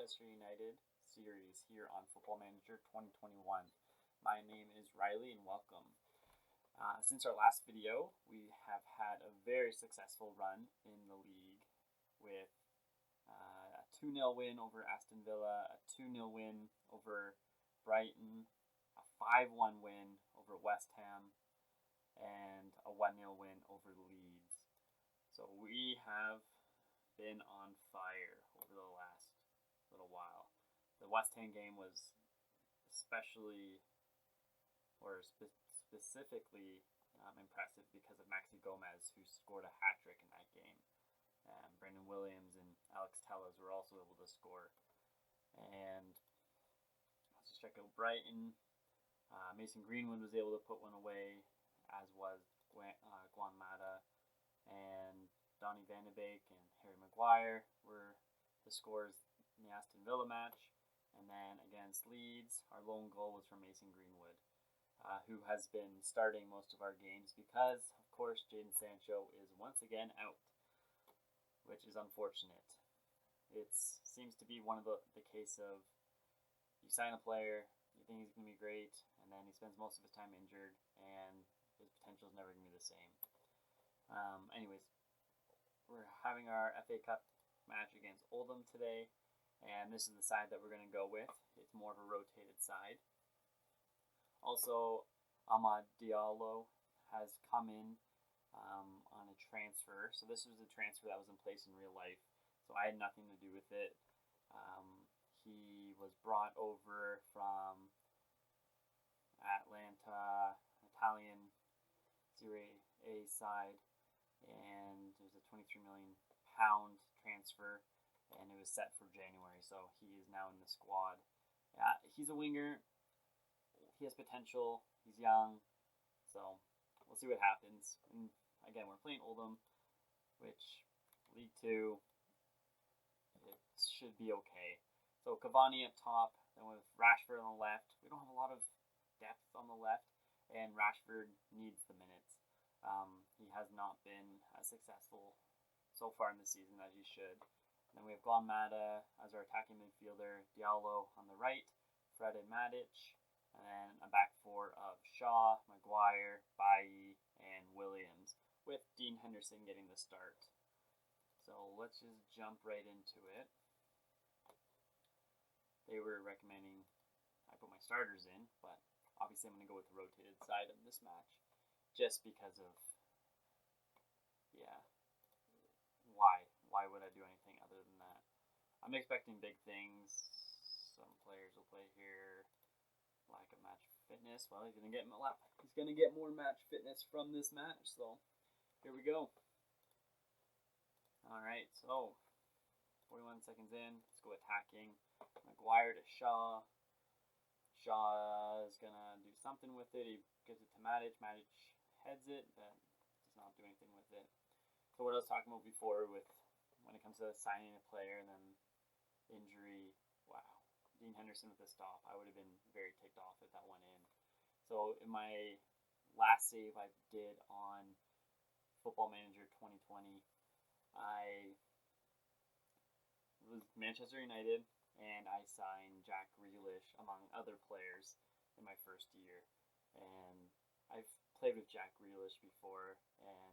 Manchester United series here on Football Manager 2021. My name is Riley and welcome. Since our last video, we have had a very successful run in the league with a 2-0 win over Aston Villa, a 2-0 win over Brighton, a 5-1 win over West Ham, and a 1-0 win over Leeds. So we have been on fire over the last little while. The West Ham game was especially, or specifically impressive because of Maxi Gomez, who scored a hat-trick in that game. Brendan Williams and Alex Telles were also able to score. And let's just check out Brighton. Mason Greenwood was able to put one away, as was Guan Mata, and Donny Van de Beek and Harry Maguire were the scorers in the Aston Villa match. And then against Leeds, our lone goal was from Mason Greenwood, who has been starting most of our games because, of course, Jadon Sancho is once again out, which is unfortunate. It seems to be one of the case of you sign a player, you think he's going to be great, and then he spends most of his time injured, and his potential is never going to be the same. Anyways, we're having our FA Cup match against Oldham today, and this is the side that we're going to go with. It's more of a rotated side. Also, Amad Diallo has come in on a transfer. So this was a transfer that was in place in real life, so I had nothing to do with it. He was brought over from Atalanta, Italian Serie A side, and it was a £23 million transfer, and it was set for January, so he is now in the squad. He's a winger. He has potential. He's young, so we'll see what happens. And again, we're playing Oldham, which League 2, it should be okay. So Cavani up top, then with Rashford on the left. We don't have a lot of depth on the left, and Rashford needs the minutes. He has not been as successful so far in the season as he should. And then we have Guan Mata as our attacking midfielder, Diallo on the right, Fred and Matic, and then a back four of Shaw, Maguire, Bailly, and Williams, with Dean Henderson getting the start. So let's just jump right into it. They were recommending I put my starters in, but obviously I'm going to go with the rotated side of this match, just because of, why would I do anything other than that? I'm expecting big things. Some players will play here. Lack of match fitness. Well, he's gonna get more match fitness from this match. So here we go. All right, so 41 seconds in. Let's go attacking. Maguire to Shaw. Shaw is gonna do something with it. He gives it to Matic. Matic heads it, but does not do anything with it. So what I was talking about before with when it comes to signing a player and then injury, wow. Dean Henderson with the stop, I would have been very ticked off if that went in. So in my last save I did on Football Manager 2020, I was Manchester United, and I signed Jack Grealish among other players in my first year. And I've played with Jack Grealish before, and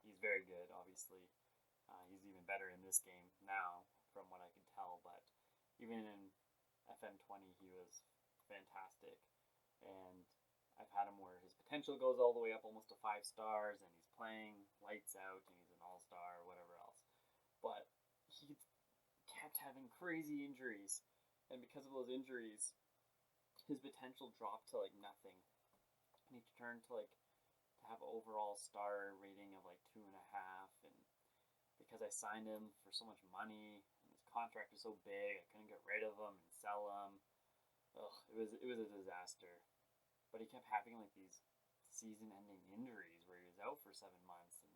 he's very good, obviously. He's even better in this game now, from what I can tell, but even in FM20, he was fantastic. And I've had him where his potential goes all the way up almost to 5 stars, and he's playing lights out, and he's an all-star or whatever else. But he kept having crazy injuries, and because of those injuries, his potential dropped to like nothing, and he turned to have an overall star rating of like 2.5, and because I signed him for so much money, and his contract was so big, I couldn't get rid of him and sell him. It was a disaster. But he kept having like these season-ending injuries where he was out for 7 months, and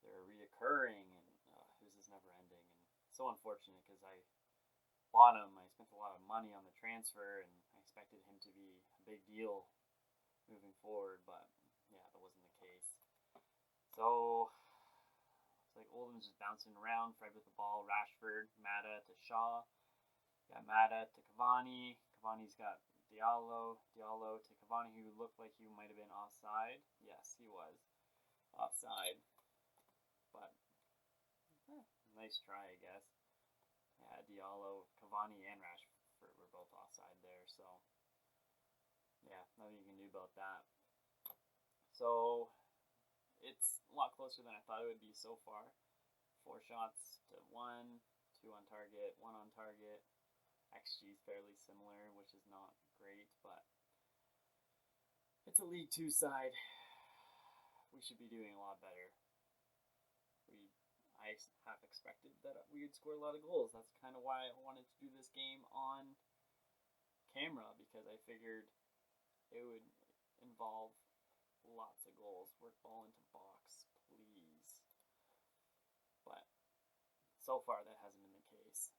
they were reoccurring, and it was just never-ending, and so unfortunate because I bought him. I spent a lot of money on the transfer, and I expected him to be a big deal moving forward, but yeah, that wasn't the case. So it's like Oldham's just bouncing around. Fred with the ball, Rashford, Mata to Shaw. Got Mata to Cavani. Cavani's got Diallo. Diallo to Cavani, who looked like he might have been offside. Yes, he was offside. But nice try, I guess. Yeah, Diallo, Cavani, and Rashford were both offside there. So yeah, nothing you can do about that. So it's a lot closer than I thought it would be so far. 4 shots to 1, 2 on target, 1 on target. XG is fairly similar, which is not great, but it's a League 2 side. We should be doing a lot better. I half expected that we would score a lot of goals. That's kind of why I wanted to do this game on camera, because I figured it would involve lots of goals. Work ball into box, please. But so far that hasn't been the case,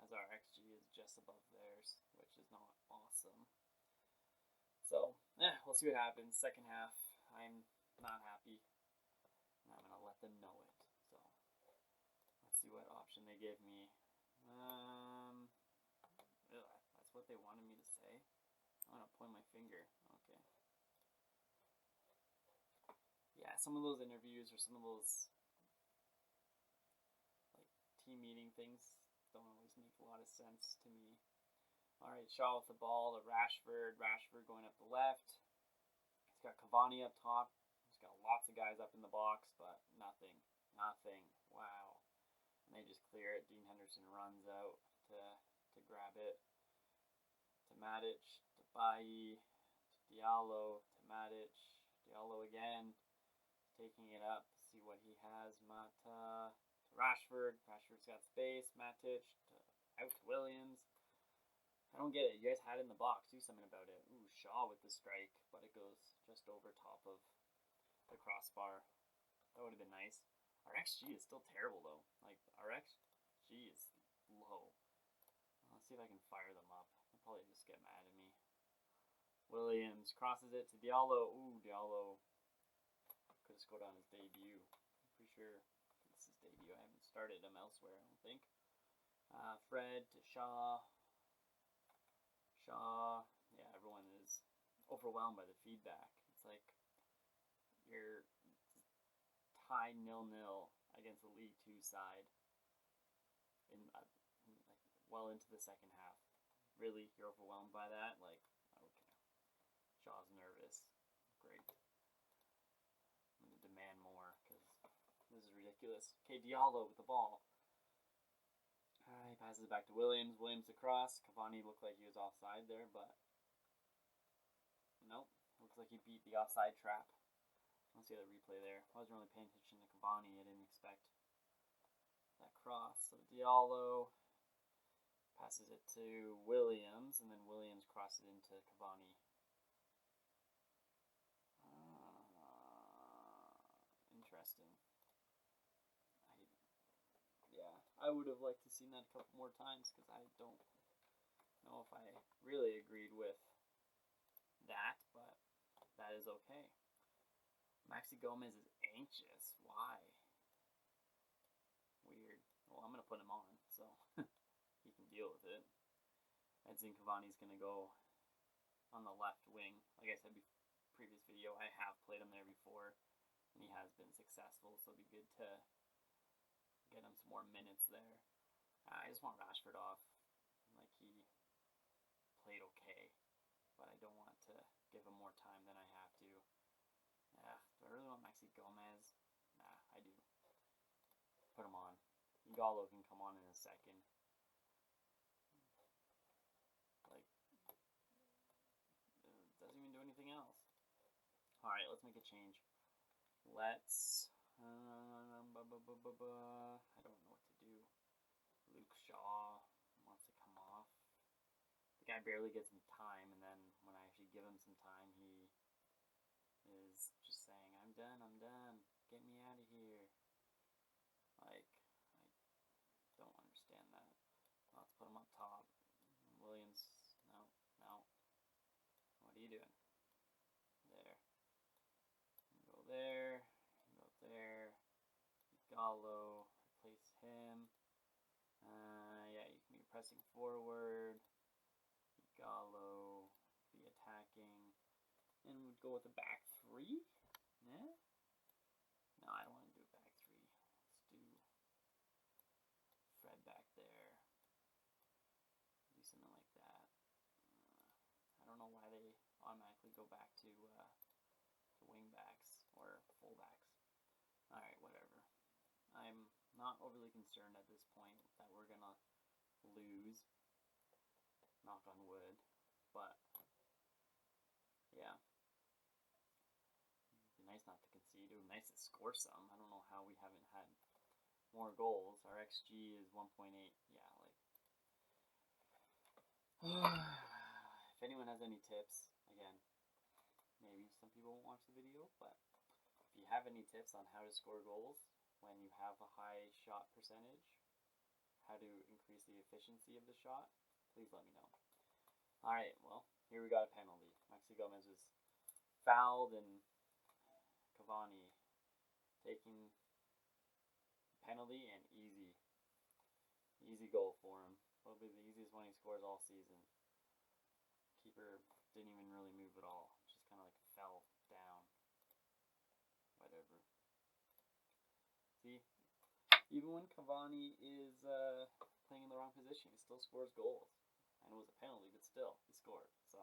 as our XG is just above theirs, which is not awesome. So, we'll see what happens. Second half, I'm not happy, and I'm going to let them know it. So, let's see what option they give me. That's what they wanted me to say. I'm going to point my finger. Okay. Yeah, some of those interviews or some of those like team meeting things don't always make a lot of sense to me. Alright, Shaw with the ball to Rashford. Rashford going up the left. He's got Cavani up top. He's got lots of guys up in the box, but nothing. Nothing. Wow. And they just clear it. Dean Henderson runs out to grab it. To Matic. To Bailly. To Diallo. To Matic. Diallo again. Taking it up. See what he has. Mata. To Rashford. Rashford's got space. Matic. Out to Williams. I don't get it. You guys had it in the box. Do something about it. Ooh, Shaw with the strike, but it goes just over top of the crossbar. That would have been nice. Our XG is still terrible, though. Like, our XG is low. Let's see if I can fire them up. They'll probably just get mad at me. Williams crosses it to Diallo. Ooh, Diallo could have scored on his debut. I'm pretty sure this is his debut. I haven't started him elsewhere, I don't think. Fred to Shaw. Yeah, everyone is overwhelmed by the feedback. It's like you're tied 0-0 against a League 2 side in like well into the second half. Really, you're overwhelmed by that? Like, okay. Shaw's nervous. Great. I'm going to demand more because this is ridiculous. Okay, Diallo with the ball. He passes it back to Williams. Williams across. Cavani looked like he was offside there, but nope. Looks like he beat the offside trap. Let's see the replay there. I wasn't really paying attention to Cavani. I didn't expect that cross. So Diallo passes it to Williams, and then Williams crosses it into Cavani. Interesting. I would have liked to seen that a couple more times because I don't know if I really agreed with that, but that is okay. Maxi Gomez is anxious. Why? Weird. Well, I'm going to put him on, so he can deal with it. Edson Cavani's going to go on the left wing. Like I said in the previous video, I have played him there before, and he has been successful, so it'll be good to get him some more minutes there. I just want Rashford off. Like, he played okay, but I don't want to give him more time than I have to. Do I really want Maxi Gomez? Nah, I do. Put him on. Igalo can come on in a second. Like, doesn't even do anything else. Alright, let's make a change. Let's I don't know what to do. Luke Shaw wants to come off. The guy barely gets some time, and then when I actually give him some time, he is just saying, I'm done, get me out of here. Like, I don't understand that. Let's put him up top. Williams, no. What are you doing? There. Go there. Gallo, replace him. Yeah, you can press pressing forward. Gallo be attacking. And we'd go with a back three. Yeah? No, I don't want to do a back three. Let's do Fred back there. Do something like that. I don't know why they automatically go back to wing backs or fullbacks. Alright, whatever. I'm not overly concerned at this point that we're going to lose. Knock on wood. But, yeah. It'd be nice not to concede. It would be nice to score some. I don't know how we haven't had more goals. Our XG is 1.8. Yeah, like... If anyone has any tips, again, maybe some people won't watch the video, but if you have any tips on how to score goals when you have a high shot percentage, how to increase the efficiency of the shot, please let me know. Alright, well, here we got a penalty. Maxi Gomez was fouled and Cavani taking penalty and easy goal for him. Probably the easiest one he scores all season. Keeper didn't even really move at all. Just kind of like fell down. Whatever. See, even when Cavani is playing in the wrong position, he still scores goals. And it was a penalty, but still, he scored. So,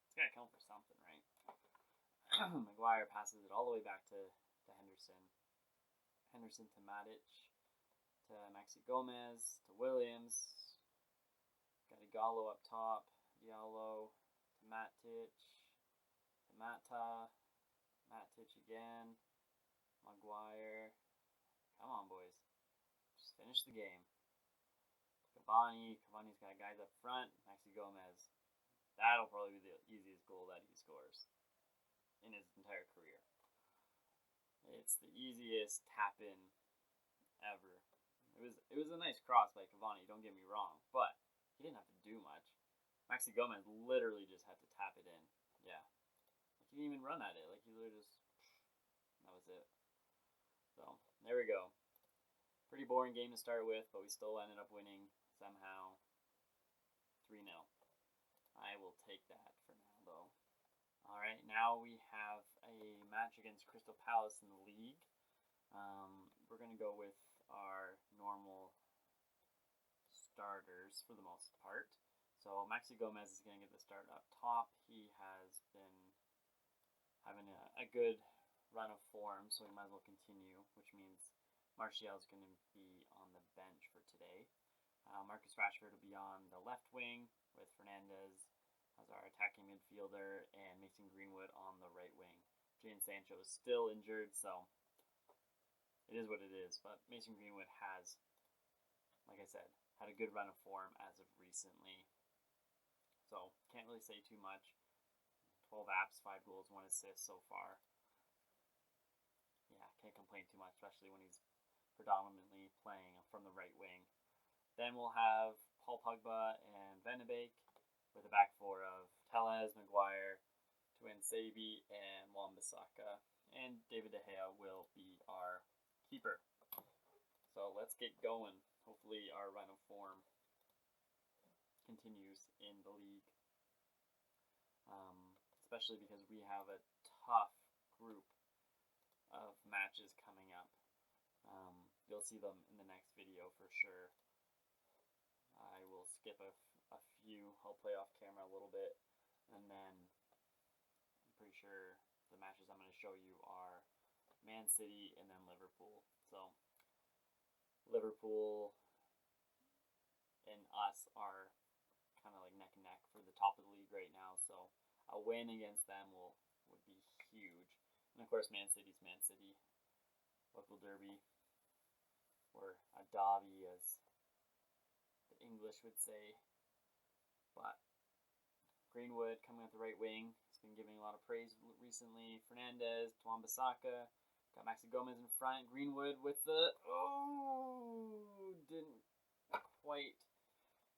it's got to count for something, right? Maguire passes it all the way back to Henderson. Henderson to Matic, to Maxi Gomez, to Williams. Got a Gallo up top. Diallo to Matic, to Mata. Matic again. Maguire. Come on, boys. Just finish the game. Cavani's got guys up front. Maxi Gomez. That'll probably be the easiest goal that he scores in his entire career. It's the easiest tap-in ever. It was a nice cross by Cavani, don't get me wrong, but he didn't have to do much. Maxi Gomez literally just had to tap it in. Yeah. Like, he didn't even run at it. Like, he literally just... That was it. So, there we go. Pretty boring game to start with, but we still ended up winning somehow 3-0. I will take that for now, though. Alright, now we have a match against Crystal Palace in the league. We're going to go with our normal starters for the most part. So Maxi Gomez is going to get the start up top. He has been having a good run of form, so we might as well continue, which means Martial is going to be on the bench for today. Marcus Rashford will be on the left wing with Fernandez as our attacking midfielder and Mason Greenwood on the right wing. Jadon Sancho is still injured, so it is what it is. But Mason Greenwood has, like I said, had a good run of form as of recently. So can't really say too much. 12 apps, 5 goals, 1 assist so far. Yeah, can't complain too much, especially when he's predominantly playing from the right wing. Then we'll have Paul Pogba and Van de Beek with a back four of Telles, Maguire, Tuanzebe, and Wan-Bissaka. And David De Gea will be our keeper. So let's get going. Hopefully our run of form continues in the league. Especially because we have a tough group of matches coming up. You'll see them in the next video for sure. I will skip a few. I'll play off camera a little bit, and then I'm pretty sure the matches I'm going to show you are Man City and then Liverpool. So Liverpool and us are kind of like neck and neck for the top of the league right now. So a win against them would be huge. And of course, Man City's Man City. Local derby, or a derby as the English would say. But Greenwood coming at the right wing. He's been giving a lot of praise recently. Fernandez, Wan-Bissaka. Got Maxi Gomez in front. Greenwood with the... Oh! Didn't quite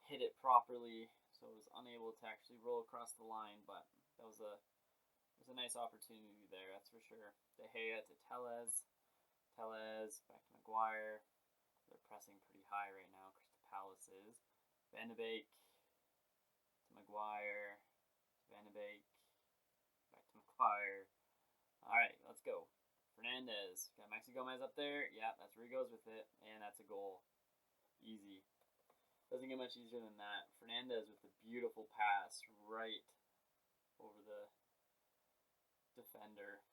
hit it properly. So was unable to actually roll across the line. But that was a nice opportunity there, that's for sure. De Gea to Telles. Telles back to Maguire. They're pressing pretty high right now. Crystal Palace is. Van de Beek to Maguire, Van de Beek, back to Maguire. All right, let's go. Fernandez. Got Maxi Gomez up there. Yeah, that's where he goes with it. And that's a goal. Easy. Doesn't get much easier than that. Fernandez with the beautiful pass right over the defender.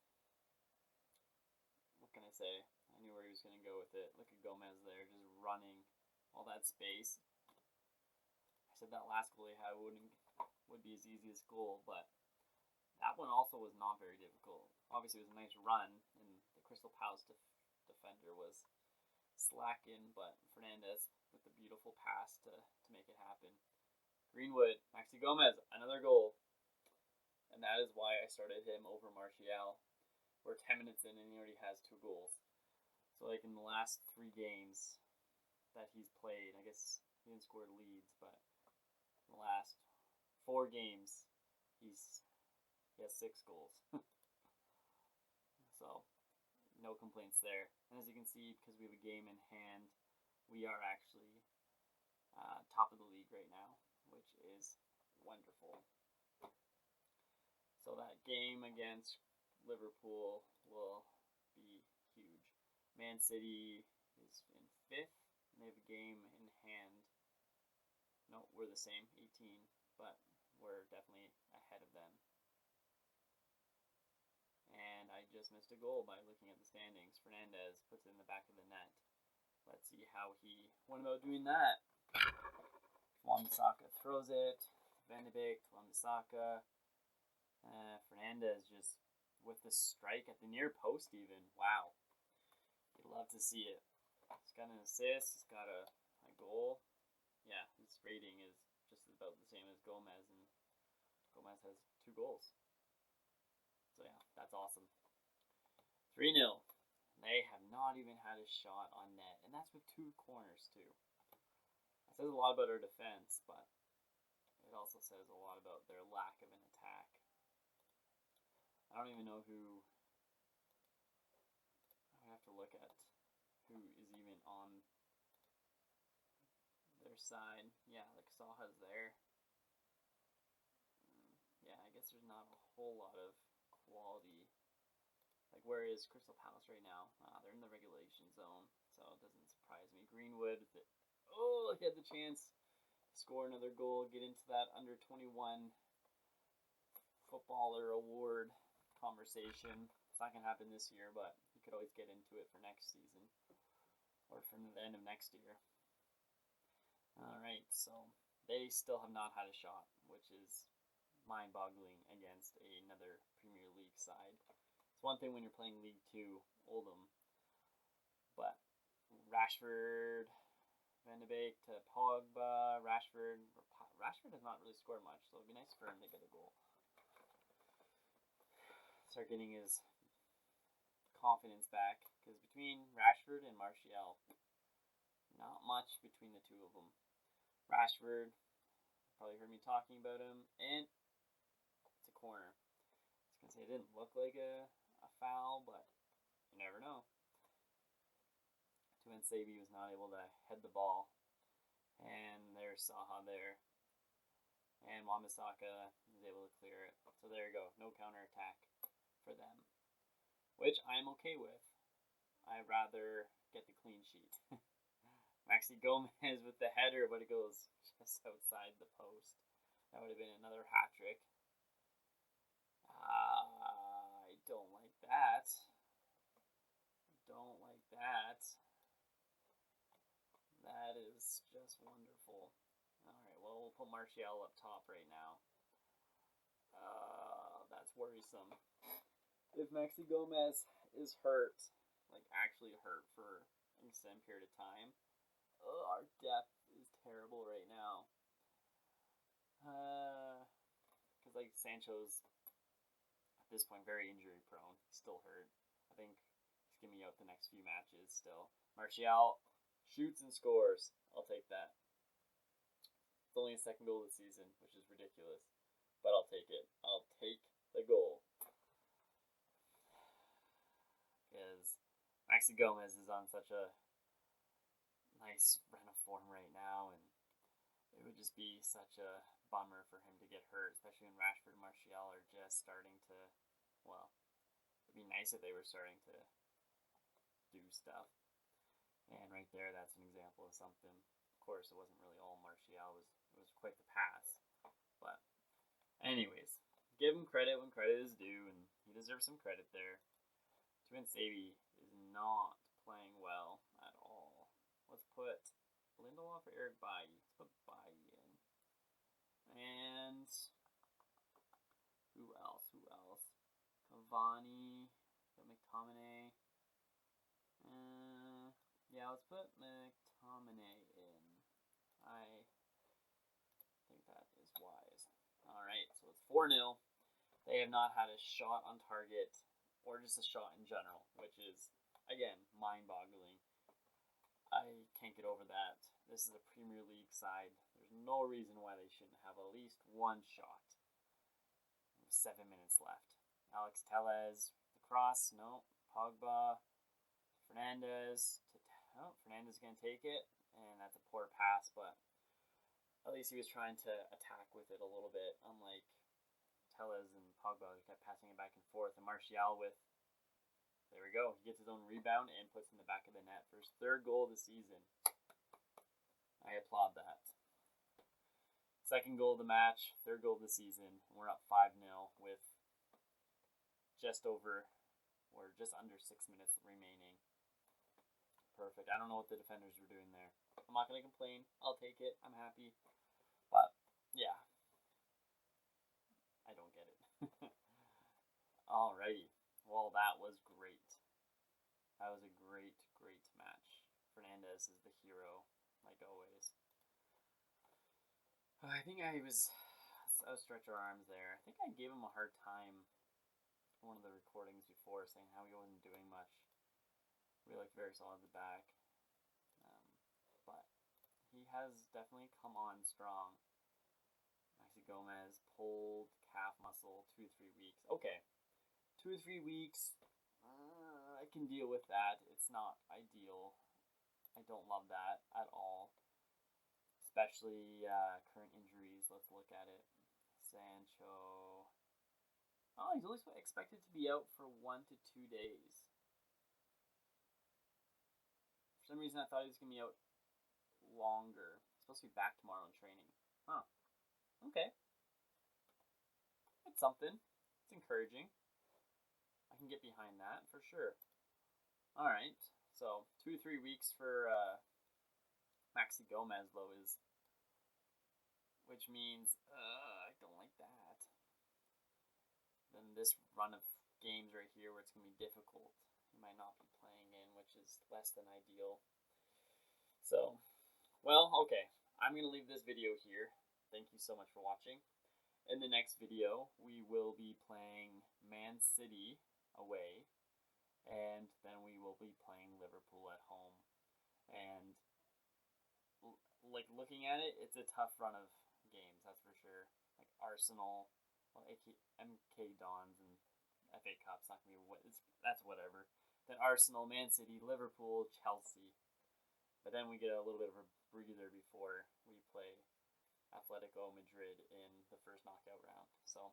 What can I say? I knew where he was going to go with it. Look at Gomez there, just running all that space. I said that last goal he had would be his easiest goal, but that one also was not very difficult. Obviously, it was a nice run, and the Crystal Palace defender was slacking, but Fernandez with the beautiful pass to make it happen. Greenwood, Maxi Gomez, another goal. And that is why I started him over Martial. We're 10 minutes in and he already has 2 goals. So like in the last 3 games that he's played, I guess he didn't score leads, but in the last 4 games, he has 6 goals. So no complaints there. And as you can see, because we have a game in hand, we are actually top of the league right now, which is wonderful. So that game against Liverpool will be huge. Man City is in 5th, and they have a game in hand. No, we're the same, 18, but we're definitely ahead of them. And I just missed a goal by looking at the standings. Fernandez puts it in the back of the net. Let's see how he went about doing that. Wan-Bissaka throws it. Van de Beek to Wan-Bissaka. Fernandez just with the strike at the near post even. Wow. You'd love to see it. He's got an assist. He's got a goal. Yeah, his rating is just about the same as Gomez, and Gomez has 2 goals. So yeah, that's awesome. 3-0. They have not even had a shot on net, and that's with 2 corners too. That says a lot about our defense, but it also says a lot about their lack of an attack. I don't even know who. I have to look at who is even on their side. Yeah, like Saha's there. Yeah, I guess there's not a whole lot of quality. Like, where is Crystal Palace right now? They're in the relegation zone, so it doesn't surprise me. Greenwood, he had the chance to score another goal, get into that under 21 footballer award conversation. It's not going to happen this year, but he could always get into it for next season or from the end of next year. Alright, so they still have not had a shot, which is mind-boggling against another Premier League side. It's one thing when you're playing League 2, Oldham, but Rashford, Van de Beek to Pogba, Rashford has not really scored much, so it'd be nice for him to get a goal. Start getting his confidence back, because between Rashford and Martial, not much between the 2 of them. Rashford, probably heard me talking about him, and it's a corner. I was going to say it didn't look like a foul, but you never know. Tuanzebe was not able to head the ball, and there's Saha there, and Wan-Bissaka was able to clear it. So there you go, no counterattack for them, which I'm okay with. I'd rather get the clean sheet. Maxi Gomez with the header, but it goes just outside the post. That would have been another hat trick. I don't like that. That is just wonderful. Alright, well, we'll put Martial up top right now. That's worrisome. If Maxi Gomez is hurt, like actually hurt for an extended period of time, our depth is terrible right now. Because like Sancho's at this point very injury prone, still hurt. I think he's gonna be out the next few matches still. Martial shoots and scores. I'll take that. It's only his 2nd goal of the season, which is ridiculous, but I'll take it. I'll take the goal. Because Maxi Gomez is on such a nice run of form right now, and it would just be such a bummer for him to get hurt, especially when Rashford and Martial are just starting to, well, it'd be nice if they were starting to do stuff. And right there, that's an example of something. Of course, it wasn't really all Martial. It was quite the pass. But anyways, give him credit when credit is due, and he deserves some credit there. Tuanzebe is not playing well at all. Let's put Lindelof or Eric Bailly. Let's put Bailly in. And who else? Cavani, McTominay. Yeah, let's put McTominay in. I think that is wise. Alright, so it's 4-0. They have not had a shot on target, or just a shot in general, which is, again, mind-boggling. I can't get over that. This is a Premier League side. There's no reason why they shouldn't have at least one shot. 7 minutes left. Alex Telles, the cross, no. Pogba, Fernandez. Fernandez is going to take it, and that's a poor pass, but at least he was trying to attack with it a little bit, unlike Telles and Pogba, who kept passing it back and forth. And Martial with, there we go, he gets his own rebound and puts in the back of the net for his 3rd goal of the season. I applaud that. 2nd goal of the match, 3rd goal of the season. We're up 5-0 with just under 6 minutes remaining. Perfect. I don't know what the defenders were doing there. I'm not going to complain. I'll take it. I'm happy. But, yeah. I don't get it. Alrighty. Well, that was great. That was a great match. Fernandez is the hero, like always. I think I was stretch our arms there. I think I gave him a hard time in one of the recordings before, saying how he wasn't doing much. We looked very solid at the back. But he has definitely come on strong. Maxi Gomez pulled calf muscle 2 to 3 weeks. Okay, 2 to 3 weeks. I can deal with that. It's not ideal. I don't love that at all. Especially current injuries. Let's look at it. Sancho. Oh, he's only expected to be out for 1 to 2 days. For some reason, I thought he was going to be out longer. He's supposed to be back tomorrow in training. Huh. Okay. It's something. It's encouraging. I can get behind that for sure. Alright. So, 2 to 3 weeks for Maxi Gomez, though, which means I don't like that. Then this run of games right here where it's going to be difficult, he might not be playing in, which is less than ideal. So, well, okay. I'm going to leave this video here. Thank you so much for watching. In the next video, we will be playing Man City away, and then we will be playing Liverpool at home. And like looking at it, it's a tough run of games, that's for sure. Like Arsenal, well, MK Dons, and FA Cup's not gonna be that's whatever. Then Arsenal, Man City, Liverpool, Chelsea. But then we get a little bit of a breather before we play Atletico Madrid in the first knockout round. So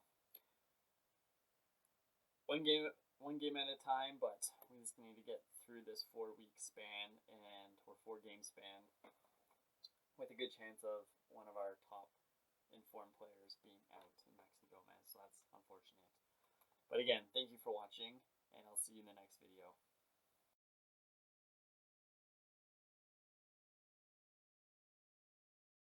one game at a time, but we just need to get through this 4-week span or 4-game span with a good chance of one of our top informed players being out in Maxi Gomez. So that's unfortunate. But again, thank you for watching, and I'll see you in the next video.